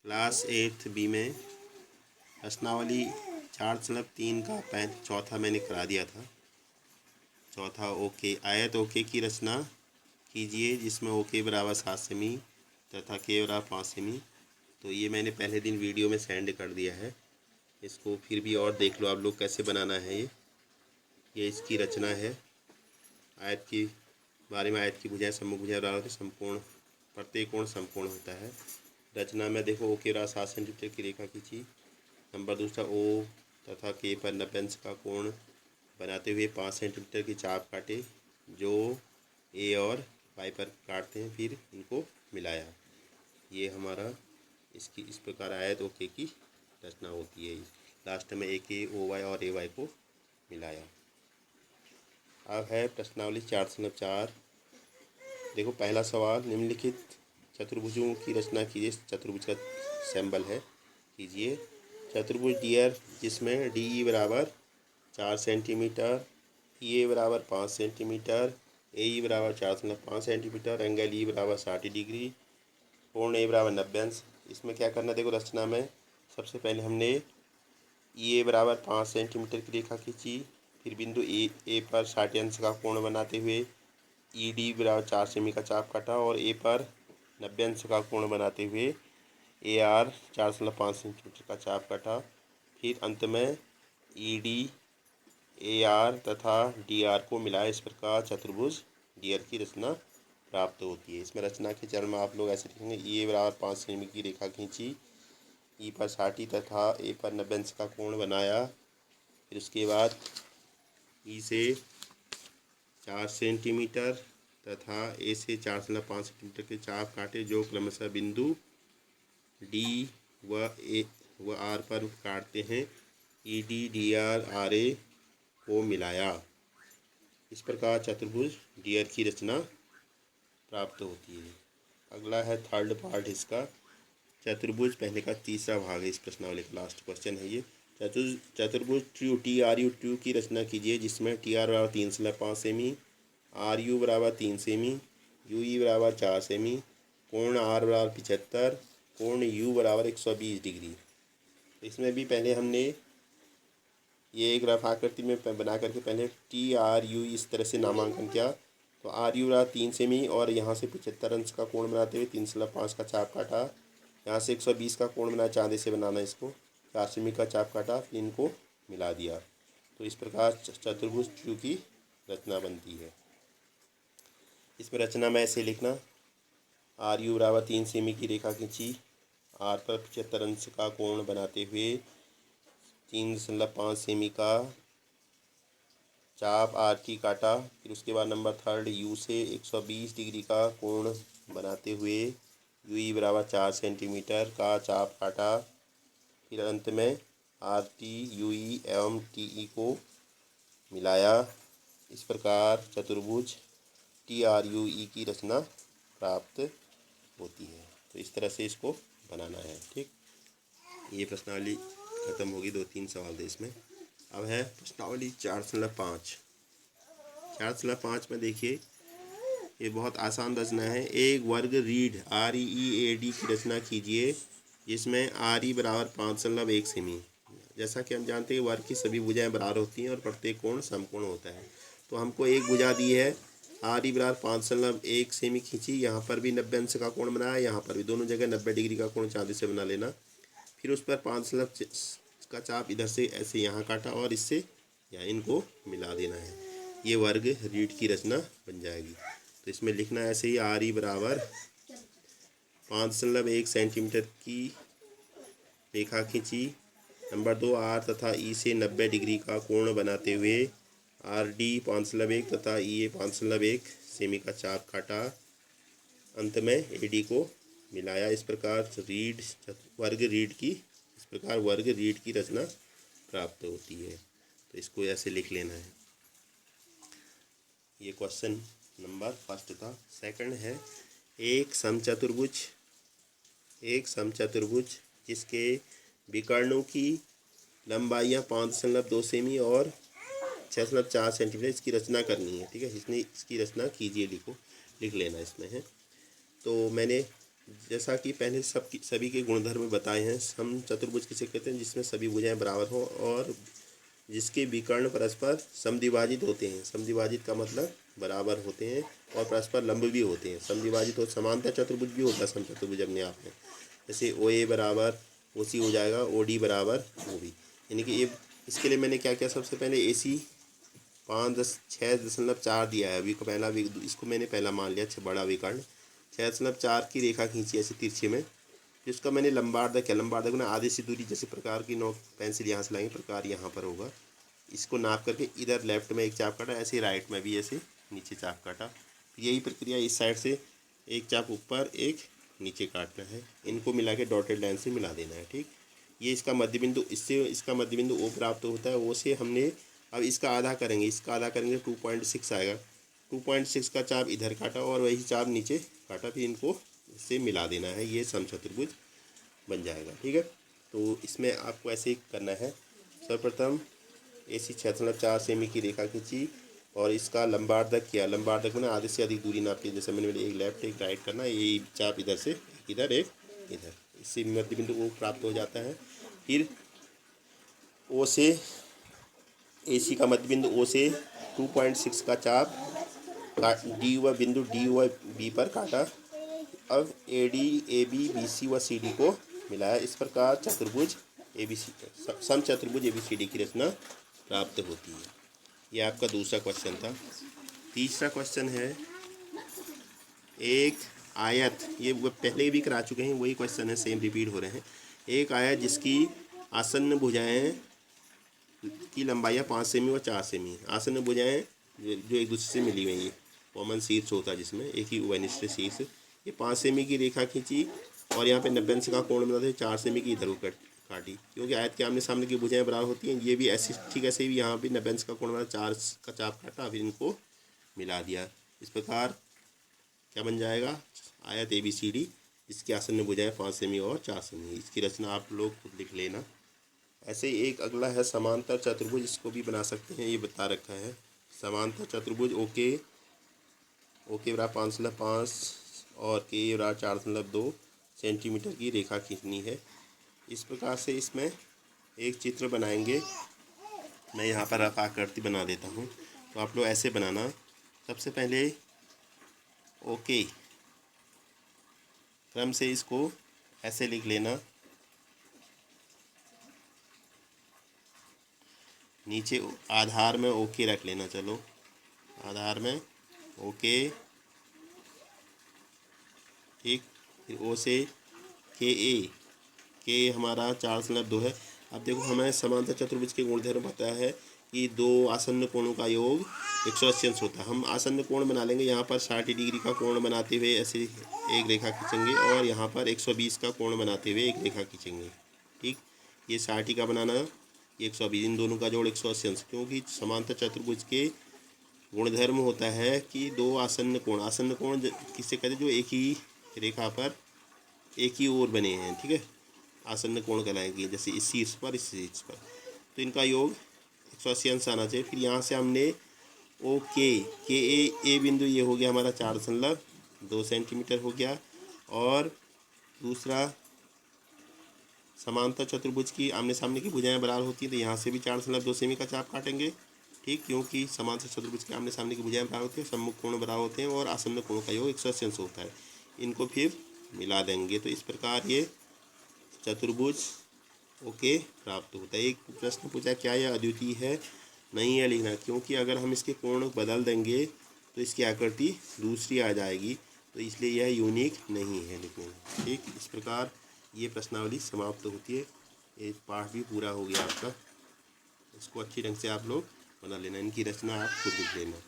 Class 8 B में प्रश्नावली 4/3 का चौथा मैंने करा दिया था। चौथा ओके आयत ओके की रचना कीजिए जिसमें ओके बराबर 7 सेमी तथा के बराबर 5 सेमी। तो ये मैंने पहले दिन वीडियो में सेंड कर दिया है, इसको फिर भी और देख लो आप लोग कैसे बनाना है। ये इसकी रचना है। आयत की बारे में आयत की भुजाएं सम्मुख भुजाएं बराबर समकोण प्रत्येक कोण समकोण होता है। रचना में देखो ओ के बराबर 7 सेंटीमीटर की रेखा खींची। नंबर दूसरा ओ तथा के पर 90 अंश का कोण बनाते हुए 5 सेंटीमीटर की चाप काटे जो ए और वाई पर काटते हैं, फिर इनको मिलाया। ये हमारा इसकी इस प्रकार आयत ओके की रचना होती है। लास्ट में ए के ओ वाई और ए वाई को मिलाया। अब है प्रश्नावली 4/4। देखो पहला सवाल, निम्नलिखित चतुर्भुजों की रचना कीजिए। चतुर्भुज का सिंबल है, कीजिए। चतुर्भुज डी आर जिसमें डी ई बराबर 4 सेंटीमीटर, ई ए बराबर 5 सेंटीमीटर, ए ई बराबर 4.5 सेंटीमीटर, एंगल ई बराबर 60 डिग्री, कोण ए बराबर 90 अंश। इसमें क्या करना, देखो रचना में सबसे पहले हमने ई ए बराबर 5 सेंटीमीटर की रेखा खींची, फिर बिंदु ए पर 60 अंश का कोण बनाते हुए ई डी बराबर 4 सेमी का चाप काटा और ए पर 90 अंश का कोण बनाते हुए ए आर 4.5 सेंटीमीटर का चाप काटा। फिर अंत में ई डी ए आर तथा डी आर को मिलाए। इस प्रकार चतुर्भुज डी आर की रचना प्राप्त होती है। इसमें रचना के चरण में आप लोग ऐसे लिखेंगे, ई ए बराबर 5 सेमी की रेखा खींची, ई पर 60 तथा ए पर 90 अंश का कोण बनाया। फिर उसके बाद ई से 4 सेंटीमीटर तथा ए से 4.5 सेंटीमीटर के चाप काटे जो क्रमशः बिंदु डी व आर पर काटते हैं। E D D R R A को मिलाया। इस प्रकार चतुर्भुज डी आर की रचना प्राप्त होती है। अगला है थर्ड पार्ट इसका, चतुर्भुज पहले का तीसरा भाग है। इस प्रश्नावली का लास्ट क्वेश्चन है ये। चतुर्भुज टी आर यू टू की रचना कीजिए जिसमें टी आर बराबर 3.5 सेमी, आर यू बराबर 3 सेमी, यू ई बराबर 4 सेमी, कोण आर बराबर 75, कोण यू बराबर 120 डिग्री। इसमें भी पहले हमने ये एक रफ आकृति में बना करके पहले टी आर यू इस तरह से नामांकन किया। तो आर यू बराबर 3 सेमी और यहाँ से 75 अंश का कोण बनाते हुए 3.5 का चाप काटा। यहाँ से 120 का कोण बनाया, चांदी से बनाना इसको, 4 सेमी का चाप काटा, फिर इनको मिला दिया। तो इस प्रकार चतुर्भुज ट्यू की रचना बनती है। इसमें रचना में ऐसे लिखना, आर यू बराबर 3 सेमी की रेखा खींची, आर पर 75 अंश का कोण बनाते हुए 3.5 सेमी का चाप आर टी काटा। फिर उसके बाद नंबर थर्ड, यू से 120 डिग्री का कोण बनाते हुए यू ई बराबर 4 सेंटीमीटर का चाप काटा। फिर अंत में आर टी यू ई एवं टी ई को मिलाया। इस प्रकार चतुर्भुज टी आर यू ई की रचना प्राप्त होती है। तो इस तरह से इसको बनाना है। ठीक, ये प्रश्नावली खत्म होगी। 2-3 सवाल थे इसमें। अब है प्रश्नावली 4/5। 4/5 में देखिए, ये बहुत आसान रचना है। एक वर्ग रीढ़ आर ई ए डी की रचना कीजिए जिसमें आर ई बराबर 5.1 सेमी। जैसा कि हम जानते हैं वर्ग की सभी भुजाएं बराबर होती हैं और प्रत्येक कोण समकोण होता है। तो हमको एक भुजा दी है, आर ई बराबर 5.1 सेमी खींची, यहाँ पर भी 90 अंश का कोण बनाया, यहाँ पर भी दोनों जगह 90 डिग्री का कोण चांदी से बना लेना। फिर उस पर 5 का चाप इधर से ऐसे यहाँ काटा और इससे यहाँ इनको मिला देना है। ये वर्ग रीढ़ की रचना बन जाएगी। तो इसमें लिखना ऐसे ही, आर ई बराबर 5.1 सेंटीमीटर की रेखा खींची। नंबर 2, आर तथा ई से 90 डिग्री का कोण बनाते हुए आर डी 5.1 तथा ई ए 5.1 सेमी का चाप काटा। अंत में ए डी को मिलाया। इस प्रकार वर्ग रीढ़ की रचना प्राप्त होती है। तो इसको ऐसे लिख लेना है। ये क्वेश्चन नंबर फर्स्ट था। सेकंड है, एक समचतुर्भुज जिसके विकर्णों की लंबाइयाँ 5.2 सेमी और 6.4 सेंटीमीटर, इसकी रचना करनी है। ठीक है, इसकी रचना कीजिए, लिख लेना इसमें है। तो मैंने जैसा कि पहले सभी के गुणधर्म बताए हैं। सम चतुर्भुज किसे कहते हैं? जिसमें सभी भुजाएं बराबर हों और जिसके विकर्ण परस्पर समद्विभाजित होते हैं। समद्विभाजित का मतलब बराबर होते हैं और परस्पर लंब भी होते हैं। समद्विभाजित हो, समांतर चतुर्भुज भी होता है समचतुर्भुज अपने आप में। जैसे ओ ए बराबर ओ सी हो जाएगा, ओ डी बराबर ओ बी। यानी कि ये इसके लिए मैंने क्या किया, सबसे पहले ए सी 6.4 दिया है। अभी पहला इसको मैंने पहला मान लिया बड़ा विकर्ण। 6.4 की रेखा खींची ऐसे तिरछे में, जिसका मैंने लंबार्धक है। लंबार्धक ना आधी सी दूरी, जैसे प्रकार की नोक पेंसिल यहाँ से लाएंगे, प्रकार यहाँ पर होगा। इसको नाप करके इधर लेफ्ट में एक चाप काटा, ऐसे राइट में भी ऐसे नीचे चाप काटा। यही प्रक्रिया इस साइड से एक चाप ऊपर एक नीचे काटना है। इनको मिला के डॉटेड लाइन से मिला देना है। ठीक, ये इसका मध्य बिंदु, इससे इसका मध्य बिंदु ओ प्राप्त होता है। ओ से हमने अब इसका आधा करेंगे, 2.6 आएगा। 2.6 का चाप इधर काटा और वही चाप नीचे काटा, फिर इनको इससे मिला देना है। ये समचतुर्भुज बन जाएगा। ठीक है, तो इसमें आपको ऐसे ही करना है। सर्वप्रथम ऐसी 6.4 सेमी की रेखा खींची और इसका लंबार्धक किया। लंबार्धक में आधे से अधिक दूरी नापी, जैसे मैंने एक लेफ्ट एक राइट करना, ये चाप इधर से इधर एक इधर, इससे मध्य बिंदु ओ प्राप्त हो जाता है। फिर ओ से AC का मध्य बिंदु ओ से 2.6 का चाप डी व बिंदु डी व बी पर काटा। अब AD AB BC व CD को मिलाया। इस प्रकार चतुर्भुज समचतुर्भुज ABCD की रचना प्राप्त होती है। ये आपका दूसरा क्वेश्चन था। तीसरा क्वेश्चन है एक आयत, ये वो पहले भी करा चुके हैं, वही क्वेश्चन है, सेम रिपीट हो रहे हैं। एक आयत जिसकी आसन्न भुजाएं की लंबाइयाँ 5 सेमी व 4 सेमी। आसन्न भुजाएं जो एक दूसरे से मिली हुई हैं, कॉमन शीर्ष होता है जिसमें एक ही उभयनिष्ठ शीर्ष। ये 5 सेमी की रेखा खींची और यहाँ पे 90 अंश का कोण बनाते 4 सेमी की इधर को काटी, क्योंकि आयत के आमने सामने की भुजाएं बराबर होती हैं। ये भी ऐसे ठीक ऐसे भी यहाँ पे 90 अंश का कोण बना 4 का चाप काटा, फिर इनको मिला दिया। इस प्रकार क्या बन जाएगा? आयत ABCD जिसकी आसन्न भुजाएं 5 सेमी और 4 सेमी। इसकी रचना आप लोग खुद लिख लेना। ऐसे ही एक अगला है समांतर चतुर्भुज, इसको भी बना सकते हैं, ये बता रखा है। समांतर चतुर्भुज ओके बराबर 5.5 और के बराबर 4.2 सेंटीमीटर की रेखा खींचनी है। इस प्रकार से इसमें एक चित्र बनाएंगे। मैं यहाँ पर रफ आकृति बना देता हूँ, तो आप लोग ऐसे बनाना। सबसे पहले ओके क्रम से इसको ऐसे लिख लेना। नीचे आधार में ओके रख लेना। चलो, आधार में ओके, ठीक। फिर ओ से के हमारा 4.2 है। अब देखो, हमें समांतर चतुर्भुज के गुणधर्म पता है कि दो आसन्न कोणों का योग 180 अंश होता है। हम आसन्न कोण बना लेंगे। यहाँ पर 60 डिग्री का कोण बनाते हुए ऐसे एक रेखा खींचेंगे और यहाँ पर 120 का कोण बनाते हुए एक रेखा खींचेंगे। ठीक, ये 60 का बनाना, ये 120, इन दोनों का जोड़ 180 अंश। क्योंकि समांतर चतुर्भुज के गुणधर्म होता है कि दो आसन्न कोण किससे कहते हैं? जो एक ही रेखा पर एक ही ओर बने हैं। ठीक है, आसन्न कोण कहलाएंगे। जैसे इस शीर्ष पर, इस शीर्ष पर, तो इनका योग 180 अंश आना चाहिए। फिर यहाँ से हमने ओके के ए बिंदु, ये हो गया हमारा 4.2 सेंटीमीटर हो गया। और दूसरा, समांतर चतुर्भुज की आमने सामने की भुजाएं बराबर होती हैं, तो यहाँ से भी 4.2 सेमी का चाप काटेंगे। ठीक, क्योंकि समांतर चतुर्भुज के आमने सामने की भुजाएं बराबर होती हैं, सम्मुख कोण बराबर होते हैं और आसन्न कोण का योग 180 अंश होता है। इनको फिर मिला देंगे, तो इस प्रकार ये चतुर्भुज ओके प्राप्त होता है। एक प्रश्न पूछा, क्या यह अद्वितीय है? नहीं है लिखना, क्योंकि अगर हम इसके कोण बदल देंगे तो इसकी आकृति दूसरी आ जाएगी, तो इसलिए यह यूनिक नहीं है लिखने में। ठीक, इस प्रकार ये प्रश्नावली समाप्त होती है। ये पाठ भी पूरा हो गया आपका। इसको अच्छी ढंग से आप लोग बना लेना। इनकी रचना आप खुद लिख लेना।